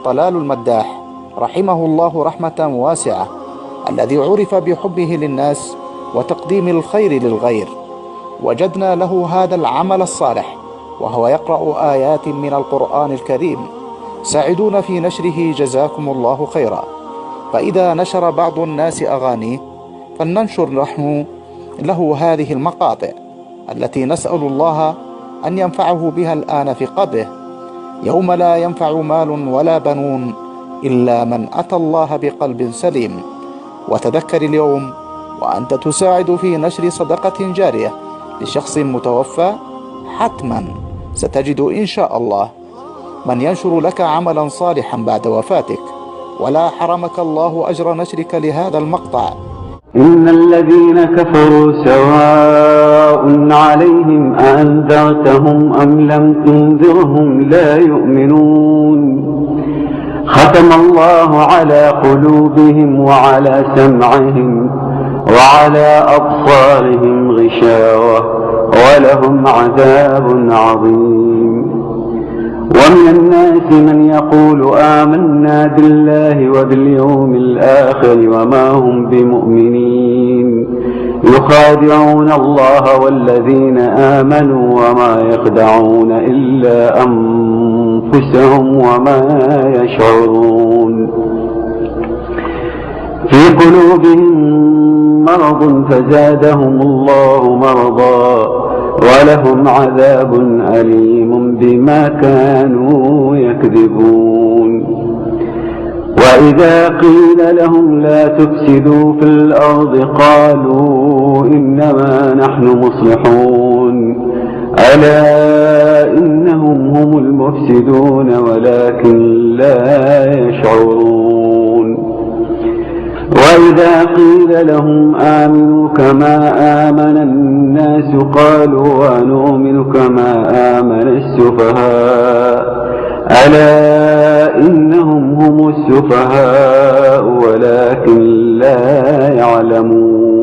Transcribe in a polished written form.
طلال المداح رحمه الله رحمة واسعة، الذي عرف بحبه للناس وتقديم الخير للغير، وجدنا له هذا العمل الصالح وهو يقرأ آيات من القرآن الكريم. ساعدونا في نشره جزاكم الله خيرا. فإذا نشر بعض الناس أغانيه فلننشر نحن له هذه المقاطع التي نسأل الله أن ينفعه بها الآن في قبره، يوم لا ينفع مال ولا بنون إلا من أتى الله بقلب سليم. وتذكر اليوم وأنت تساعد في نشر صدقة جارية لشخص متوفى، حتما ستجد إن شاء الله من ينشر لك عملا صالحا بعد وفاتك، ولا حرمك الله أجر نشرك لهذا المقطع. إن الذين كفروا سواء عليهم أأنذرتهم أم لم تنذرهم لا يؤمنون. ختم الله على قلوبهم وعلى سمعهم وعلى أبصارهم غشاوة ولهم عذاب عظيم. ومن الناس من يقول آمنا بالله وباليوم الآخر وما هم بمؤمنين، يخادعون الله والذين آمنوا وما يخدعون إلا أنفسهم وما يشعرون. في قلوبهم مرض فزادهم الله مرضا ولهم عذاب أليم بما كانوا يكذبون. وإذا قيل لهم لا تفسدوا في الأرض قالوا إنما نحن مصلحون ألا إنهم هم المفسدون ولكن لا يشعرون. وإذا قيل لهم آمنوا كما آمن الناس قالوا ونؤمن كما آمن السفهاء ألا إنهم هم السفهاء ولكن لا يعلمون.